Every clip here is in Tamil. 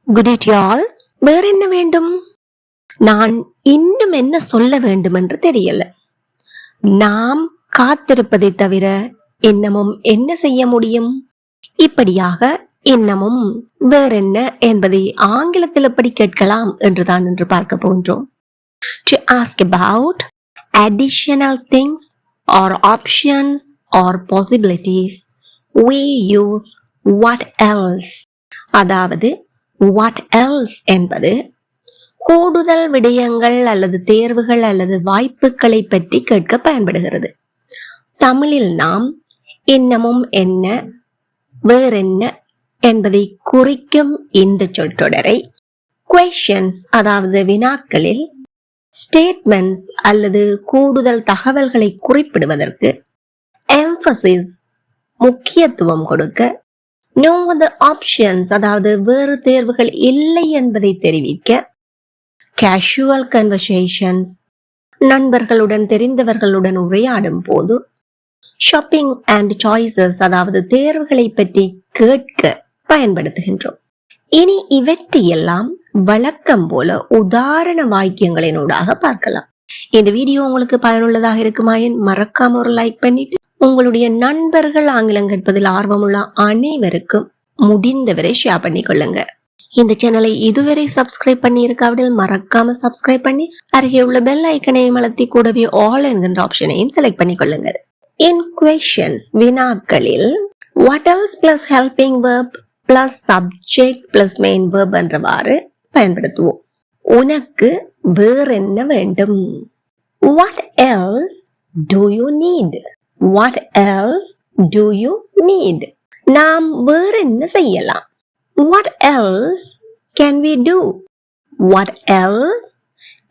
குட் இட் யால். வேற என்ன வேண்டும்? நான் இன்னும் என்ன சொல்ல வேண்டும் என்று தெரியல. நாம் காத்திருப்பதை தவிர இன்னமும் என்ன செய்ய முடியும்? இப்படியாக இன்னமும் வேறென்ன என்பதை ஆங்கிலத்தில் எப்படி கேட்கலாம் என்றுதான் என்று பார்க்க போன்றோம். To ask about additional things or options or possibilities, we use what else. அதாவது what else என்பது கூடுதல் விடயங்கள் அல்லது தேர்வுகள் அல்லது வாய்ப்புகளை பற்றி கேட்க பயன்படுகிறது. தமிழில் நாம் இன்னமும் என்ன, வேறென்ன என்பதை குறிக்கும் இந்த சொற்றொடரை questions அதாவது வினாக்களில் statements அல்லது கூடுதல் தகவல்களை குறிப்பிடுவதற்கு emphasis முக்கியத்துவம் கொடுக்க, no other options அதாவது வேறு தேர்வுகள் இல்லை என்பதை தெரிவிக்க, casual conversations நண்பர்களுடன் தெரிந்தவர்களுடன் உரையாடும் போது, ஷாப்பிங் அண்ட் சாய்ஸஸ் அதாவது தேர்வுகளை பற்றி கேட்க பயன்படுத்துகின்றோம். இனி இவற்றையெல்லாம் வழக்கம் போல உதாரண வாக்கியங்களினூடாக பார்க்கலாம். இந்த வீடியோ உங்களுக்கு பயனுள்ளதாக இருக்குமாயின் மறக்காம ஒரு லைக் பண்ணிட்டு உங்களுடைய நண்பர்கள் ஆங்கிலம் கற்பதில் ஆர்வமுள்ள அனைவருக்கும் முடிந்தவரை ஷேர் பண்ணிக்கொள்ளுங்க. இந்த சேனலை இதுவரை சப்ஸ்கிரைப் பண்ணி இருக்காவிடில் மறக்காம சப்ஸ்கிரைப் பண்ணி அருகே உள்ள பெல் ஐக்கனையும் அழுத்தி கூடவே ஆல் என்கின்ற ஆப்ஷனையும் செலக்ட் பண்ணிக்கொள்ளுங்க. In questions வினாக்களில் what else plus helping verb plus subject plus main verb என்றவாறு பயன்படுத்துவோம். உனக்கு வேறென்ன வேண்டும்? What else do you need? What else do you need? நாம் வேறென்ன செய்யலாம்? What else can we do? What else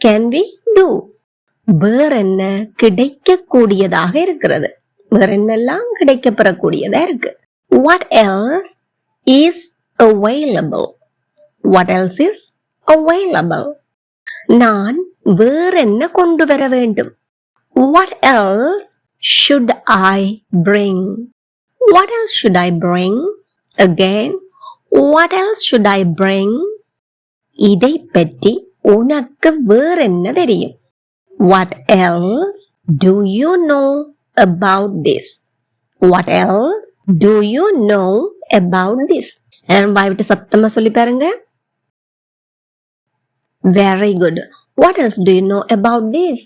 can we do? வேறென்ன கிடைக்கக்கூடியதாக இருக்கிறது? வேறென்னெல்லாம் கிடைக்கப்பெறக்கூடியதா இருக்கு? What else is available? What else is available? நான் வேறென்ன கொண்டு வர வேண்டும்? What else should I bring? What else should I bring? Again, what else should I bring? இதை பற்றி உனக்கு வேறென்ன தெரியும்? What else do you know about this? What else do you know about this? And வாய்விட்டு சத்தமா சொல்லி பாருங்க. Very good. What else do you know about this?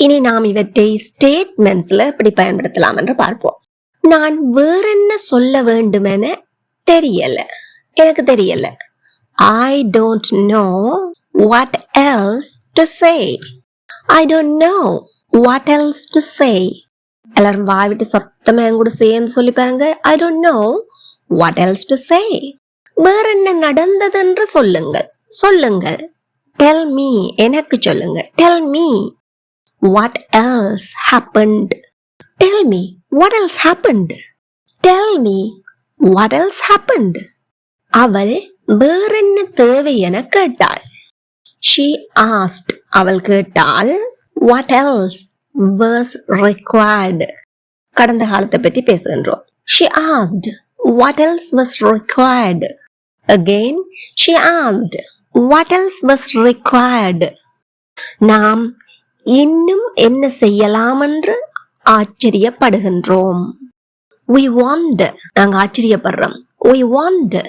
இனி நாம் இவற்றை ஸ்டேட்மெண்ட்ஸ்ல எப்படி பயன்படுத்தலாம் என்று பார்ப்போம். நான் வேறென்ன சொல்ல வேண்டுமென தெரியல, எனக்கு தெரியல. I don't know what else to say. I don't know what else to say. எல்லாரும் வாய்விட்டு சத்தமா என் கூட சேர்ந்து சொல்லி பாருங்க. I don't know what else to say. வேற என்ன நடந்தது என்று சொல்லுங்கள், சொல்லுங்கள். Tell me, எனக்கு சொல்லுங்க. Tell me what else happened. Tell me what else happened. Tell me what else happened. அவள் வேறென்ன தேவை என கேட்டாள். She asked, அவள் கேட்டாள். What else was required? கடந்த காலத்தை பற்றி பேசுகின்றோம். She asked, what else was required? Again, she asked, what else was required? நாம் இன்னும் என்ன செய்யலாம் என்று ஆச்சரியப்படுகின்றோம். We wonder, நாங்க ஆச்சரியப்படுறோம். We wonder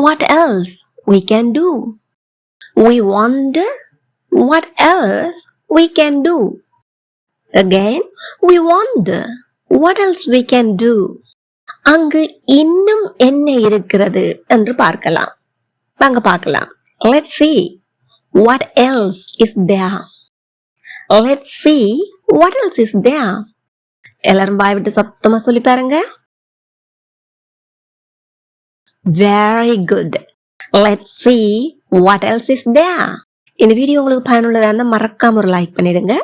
what else we can do. We wonder what else we can do. Again, we wonder what else we can do. அங்கு இன்னும் என்ன இருக்கிறது என்று பார்க்கலாம். வாங்க பார்க்கலாம். Let's see what else is there. Let's see what else is there. எல்லாரும் வாய் விட்டு சத்தமா சொல்லி பாருங்க. Very good. Let's see what else is there. இந்த வீடியோ உங்களுக்கு பயனுள்ளதா இருந்தா மறக்காம ஒரு லைக் பண்ணிடுங்க.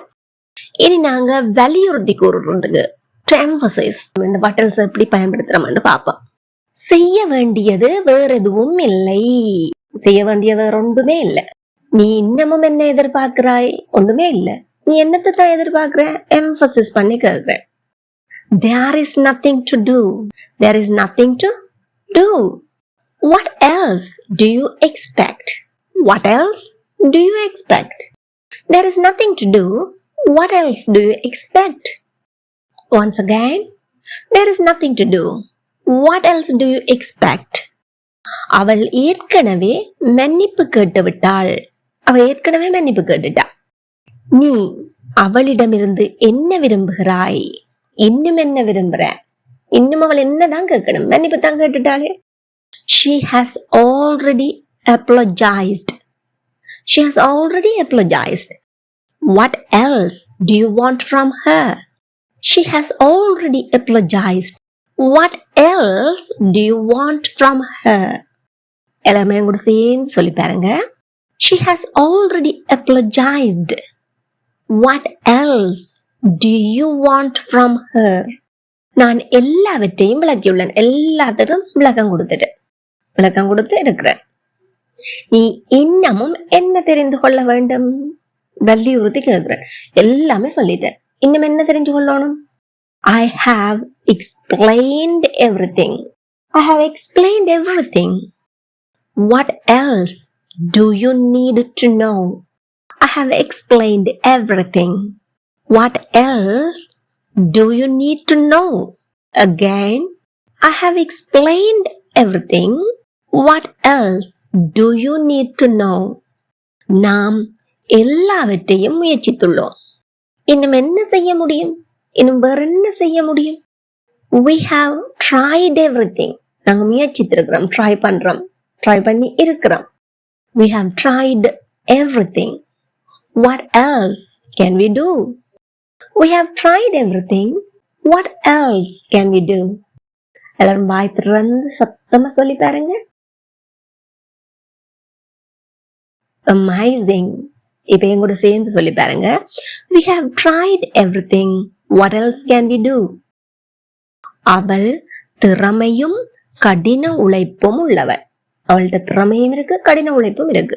இனி நாங்க வலியுறுத்தி கூறுறதுக்கு to emphasize இந்த what else எப்படி பயன்படுத்துறோம்னு பார்ப்போம். செய்ய வேண்டியது வேற எதுவும் இல்லை. செய்ய வேண்டிய வேற ஒன்றுமே இல்லை. நீ இன்னமும் என்ன எதிர்பார்க்கிறாய்? ஒன்றுமே இல்லை. நீ என்னத்தை தான் எதிர்பார்க்கிற? எம்பசிஸ் பண்ணி கேட்கிற. There is nothing to do. There is nothing to do. What else do you expect? What else do you expect? There is nothing to do. What else do you expect? Once again, there is nothing to do. What else do you expect? அவள் ஏற்கனவே மன்னிப்பு கேட்டு விட்டாள். அவள் ஏற்கனவே மன்னிப்பு கேட்டுட்டா. நீ அவளிடமிருந்து என்ன விரும்புகிறாய்? இன்னும் என்ன விரும்புற? இன்னும் அவள் என்னதான் கேட்கணும்? மன்னிப்பு தான் கேட்டுட்டாளே. She has already apologized. She has already apologized. What else do you want from her? She has already apologized. What else do you want from her? எல்லாமே கூட சேர்ந்து சொல்லி பாருங்க. She has already apologized. What else do you want from her? நான் எல்லாவற்றையும் விளக்கியுள்ளேன். எல்லாத்திலும் விளக்கம் கொடுத்து இருக்கிறேன். நீ இன்னமும் என்ன தெரிந்து கொள்ள வேண்டும்? வலியுறுத்தி கேட்கிறேன். எல்லாமே சொல்லிட்டேன். இன்னும் என்ன தெரிஞ்சு கொள்ளணும்? I have explained everything. I have explained everything. What else do you need to know? I have explained everything. What else do you need to know? Again, I have explained everything. What else do you need to know? நாம் எல்லாவற்றையும் முயற்சித்துள்ளோம். இன்னும் என்ன செய்ய முடியும்? இன்னும் வேற என்ன செய்ய முடியும்? We have tried everything. நாங்க முயற்சித்திருக்கிறோம். ட்ரை பண்ணி இருக்கிறோம். We have tried everything. What else can we do? We have tried everything. What else can we do? எல்லாரும் வாய் திறந்து சத்தமா சொல்லி பாருங்க. Amazing. இப்ப என் கூட சேர்ந்து சொல்லி பாருங்க. We have tried everything. What else can we do? அவள் திறமையும் கடின உழைப்பும் உள்ளவள். அவள்கிட்ட திறமையும் இருக்கு, கடின உழைப்பும் இருக்கு.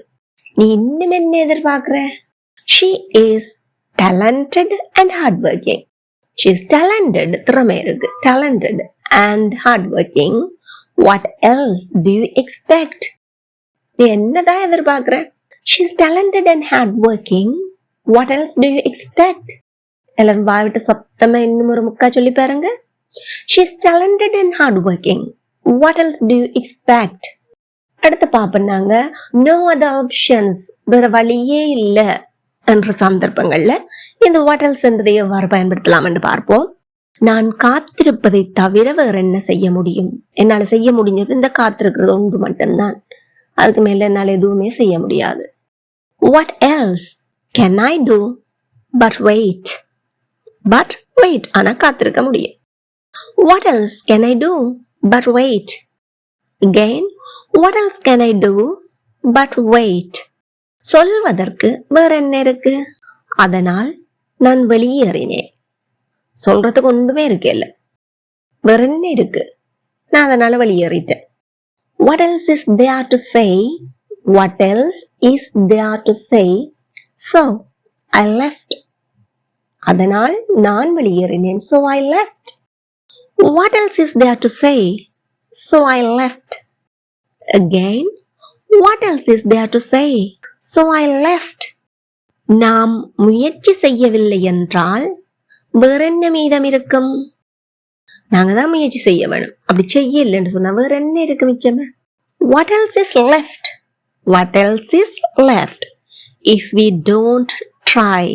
நீ இன்னும் என்ன எதிர்பார்க்கிற? She is talented and hardworking. She is talented, திறமை இருக்கு, talented and hardworking. What else do you expect? நீ என்னதான் எதிர்பார்க்கிற? She is talented and hardworking. What else do you expect? எல்லாரும் வாய்விட்டு சத்தமா இன்னும் ஒரு முக்கா சொல்லி பாருங்க. She is talented and hardworking. What else do you expect? அடுத்து பாப்பனாங்க no other options, வேற வழியே இல்ல என்ற சந்தர்ப்பங்கள்ல இந்த what else என்றதை எவ்வாறு பயன்படுத்தலாம் என்று பார்ப்போம். நான் காத்திருப்பதை தவிர வேற என்ன செய்ய முடியும்? என்னால செய்ய முடிஞ்சது இந்த காத்திருக்கிறது ஒன்று மட்டும்தான். அதுக்கு மேல என்னால எதுவுமே செய்ய முடியாது. What else can I do but wait? ஆனா காத்திருக்க முடியும். What else can I do but wait? Again, what else can I do but wait? சொல்வதற்கு வேற என்ன இருக்கு? அதனால் நான் வெளியேறினேன். சொல்றதுக்கு ஒன்றுமே இருக்கேல்ல. வேற என்ன இருக்கு? நான் அதனால வெளியேறிட்டேன். What else is there to say? What else is there to say? So, I left. அதனால் நான் வெளியேறினேன். So I left. What else is there to say? So I left. Again, what else is there to say? So I left. நாம் முயற்சி செய்யவில்லை என்றால் வேற என்ன மீதம் இருக்கும்? நாங்க தான் முயற்சி செய்ய வேணும். அப்படி செய்யலன்னு சொன்னா வேற என்ன இருக்கு மிச்சம்? What else is left? What else is left if we don't try?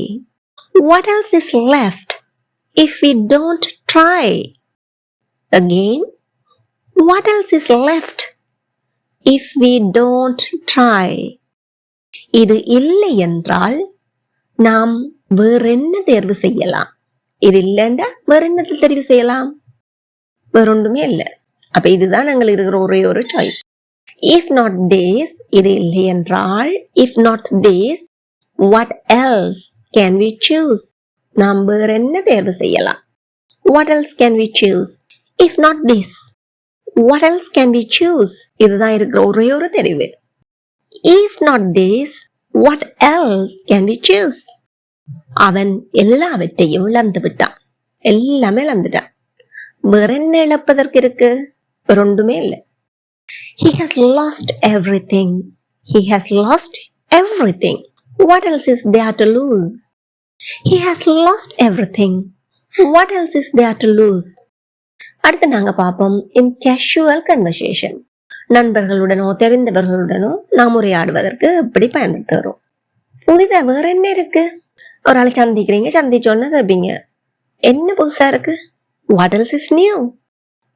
What else is left if we don't try? Again, what else is left if we don't try? இது இல்லை என்றால் நாம் வேற என்ன தேர்வு செய்யலாம்? இது இல்லைண்டா வேற என்ன தெரிவு செய்யலாம்? வேற ஒன்றுமே இல்லை. அப்ப இதுதான் எங்களுக்கு இருக்கிற ஒரே ஒரு சாய்ஸ். If not this, இது இல்லை என்றால், if not this, what else can we choose? நாம் வேற என்ன தேர்வு செய்யலாம்? What else can we choose? If not this, what else can we choose? இதுதான் இருக்கிற ஒரே ஒரு தெரிவு. If not this, what else can we choose? அவன் எல்லாவற்றையும் இழந்து விட்டான். எல்லாமே இழந்துட்டான். வேற என்ன இழப்பதற்கு இருக்கு? வேற ஒன்றுமே இல்லை. He has lost everything. He has lost everything. What else is there to lose? He has lost everything. What else is there to lose? அடுத்து நாங்க பார்ப்போம் in casual conversation. நண்பர்களுடனோ தெரிந்தவர்களுடனோ நாம் உரையாடுவதற்கு எப்படி பயன்படுத்துகிறோம். புதிதா வேற என்ன இருக்கு? ஒரு ஆளை சந்திக்கிறீங்க, சந்திச்சோன்னு கேட்பீங்க, என்ன புதுசா இருக்கு? What else is new?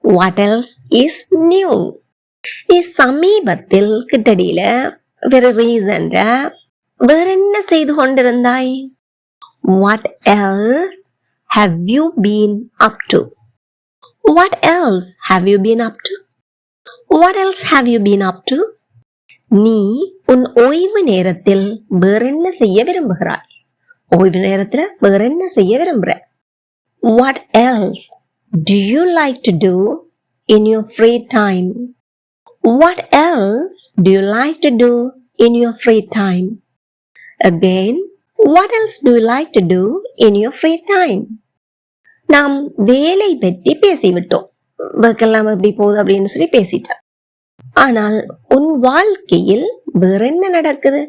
What else is new? சமீபத்தில் கிட்டடியில வேற ரீசன்டா வேற என்ன செய்து கொண்டிருந்தாய்? What else have you been up to? What else have you been up to? What else have you been up to? நீ உன் ஓய்வு நேரத்தில் வேற என்ன செய்ய விரும்புகிறாய்? ஓய்வு நேரத்துல வேற என்ன செய்ய விரும்புற? What else do you like to do in your free time? What else do you like to do in your free time? Again, what else do you like to do in your free time? நாம் வேலை பற்றி பேசிவிட்டோம். ஒர்க்கெல்லாம் எப்படி போகுது அப்படின்னு சொல்லி பேசிட்டோம். ஆனால் உன் வாழ்க்கையில் வேற என்ன நடக்குது?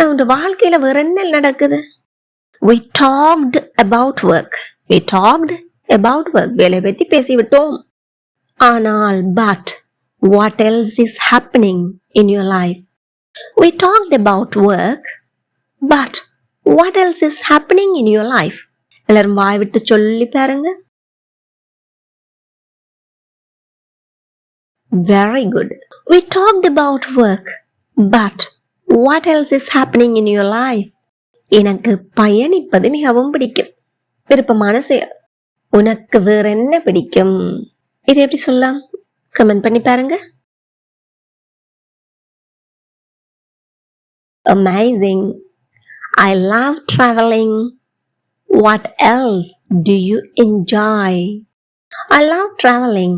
உன் வாழ்க்கையில வேற என்ன நடக்குது? We talked about work. We talked about work. வேலை பற்றி பேசிவிட்டோம். ஆனால் but what else is happening in your life? We talked about work, but what else is happening in your life? எல்லாரும் வாய் விட்டு சொல்லி பாருங்க. Very good. We talked about work, but what else is happening in your life? எனக்கு பயணிப்பது மிகவும் பிடிக்கும். விருப்பமான செயல். உனக்கு வேற என்ன பிடிக்கும்? இது எப்படி சொல்லலாம்? கமெண்ட் பண்ணி பாருங்க. Amazing. I love traveling. What else do you enjoy? I love traveling.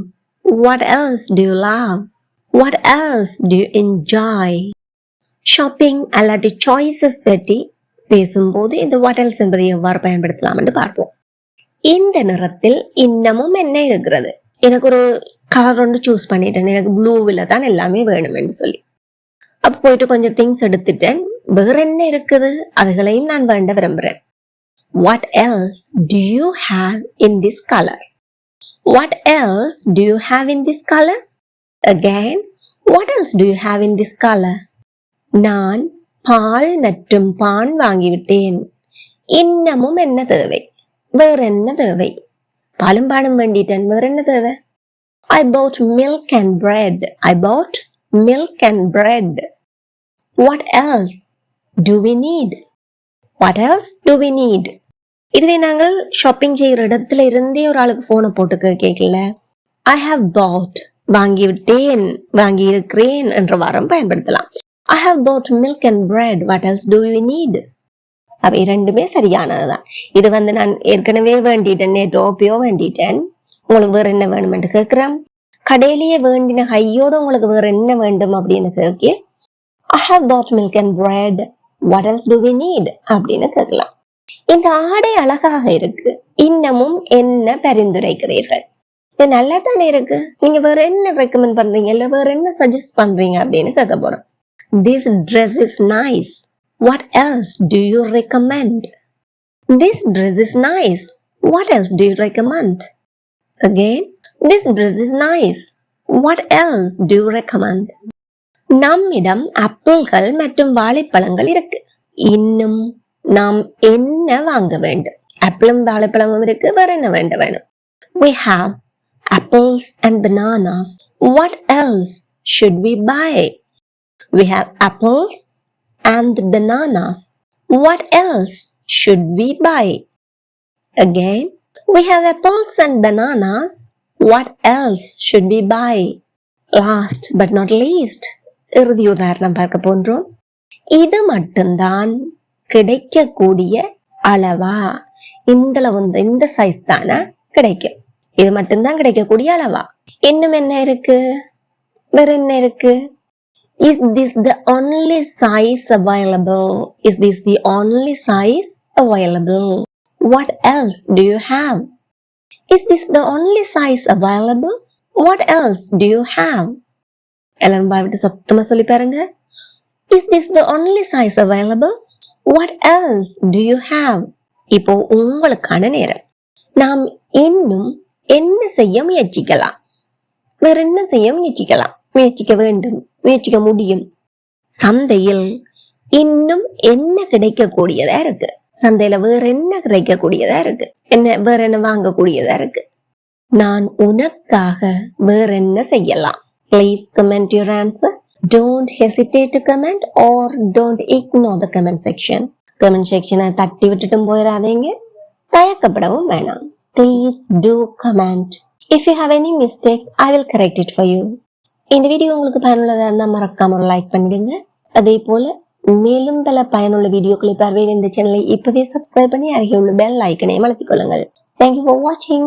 What else do you love? What else do you enjoy? Shopping அல்லாட்டி choices பற்றி பேசும்போது இந்த what else என்பதை எவ்வாறு பயன்படுத்தலாம் என்று பார்ப்போம். இந்த நிறத்தில் இன்னமும் என்ன இருக்கிறது? எனக்கு ஒரு கலர் ஒன்று சூஸ் பண்ணிட்டேன். எனக்கு ப்ளூவில் தான் எல்லாமே வேணும் என்று சொல்லி அப்ப போயிட்டு கொஞ்சம் திங்ஸ் எடுத்துட்டேன். வேற என்ன இருக்குது? அதுகளையும் நான் வேண்ட விரும்புறேன். What else do you have in this color? What else do you have in this color? Again, what else do you have in this color? நான் பால் மற்றும் பான் வாங்கிவிட்டேன். இன்னமும் என்ன தேவை? வேற என்ன தேவை? பாலும் பானும் வேண்டிட்டேன். வேற என்ன தேவை? I bought milk and bread. I bought milk and bread. What else do we need? What else do we need? இதுவே நாங்கள் ஷாப்பிங் செய்யற இடத்துல இருந்தே ஒரு ஆளுக்கு போனை போட்டு கேட்கல. I have bought வாங்கிவிட்டேன், வாங்கி இருக்கிறேன் என்ற வாரம் பயன்படுத்தலாம். I have bought milk and bread. What else do we need? அவை இரண்டுமே சரியானதுதான். இது நான் ஏற்கனவே வேண்டிட்டேன், நேற்றோப்பியோ வேண்டிட்டேன். உங்களுக்கு வேற என்ன வேணும் என்று கேட்கிறேன். கடையிலேயே வேண்டின கையோடு உங்களுக்கு வேற என்ன வேண்டும் அப்படின்னு கேட்க I have bought milk and bread. What else do we need? அப்படின்னு கேட்கலாம். இந்த ஆடை அழகாக இருக்கு. இன்னமும் என்ன பரிந்துரைக்கிறீர்கள்? இது நல்லா தானே இருக்கு. நீங்க வேற என்ன ரெக்கமெண்ட் பண்றீங்க? இல்ல வேற என்ன சஜஸ்ட் பண்றீங்க அப்படின்னு கேட்க போறோம். This dress is nice. What else do you recommend? This dress is nice. What else do you recommend? Again, this dress is nice. What else do you recommend? நம்மிடம் ஆப்பிள்கள் மற்றும் வாழைப்பழங்கள் இருக்கு. இன்னும் நாம் என்ன வாங்க வேண்டும்? ஆப்பிளும் வாழைப்பழமும் இருக்கு. வேற என்ன வேணும்? We have apples and bananas. What else should we buy? We have apples and bananas. What else should we buy? Again, we have apples and bananas. What else should we buy? Last but not least, இறுதி உதாரணம் பார்க்க போன்றோம். இது மட்டும்தான் கிடைக்கக்கூடிய அளவா? இந்த சைஸ் தானே கிடைக்கும். இது மட்டும்தான் கிடைக்கக்கூடிய அளவா? இன்னும் என்ன இருக்கு? வேற என்ன இருக்கு? Is this the only size available? Is this the only size available? What else do you have? Is this the only size available? What else do you have? எல்லாரும் பாவிட்டு சத்தமா சொல்லி பாருங்க. Is this the only size available? What else do you have? இப்போ உங்களுக்கான நேரம். நாம் இன்னும் என்ன செய்ய முயற்சிக்கலாம்? வேற என்ன செய்ய முயற்சிக்கலாம்? முயற்சிக்க வேண்டும், முயற்சிக்க முடியும். சந்தையில் இன்னும் என்ன கிடைக்கக்கூடியதா இருக்கு? சந்தையில வேற என்ன கிடைக்கக்கூடியதா இருக்கு? வேற என்ன வாங்கக்கூடியதா இருக்கு? நான் உனக்காக வேற என்ன செய்யலாம்? Please comment your answer. Don't hesitate to comment or don't ignore the comment section. Comment section தட்டி விட்டுட்டும் போயிடாதீங்க. தயக்கப்படவும் வேணாம். Please do comment. If you have any mistakes, I will correct it for you. இந்த வீடியோ உங்களுக்கு பயனுள்ளதா இருந்தா மறக்காம ஒரு லைக் பண்ணிடுங்க. அதே போல மேலும் பல பயனுள்ள வீடியோக்களை பார்வையிட இந்த சேனலை இப்பவே சப்ஸ்கிரைப் பண்ணி அருகே உள்ள பெல் ஐக்கனை அழுத்திக் கொள்ளுங்கள். Thank you for watching.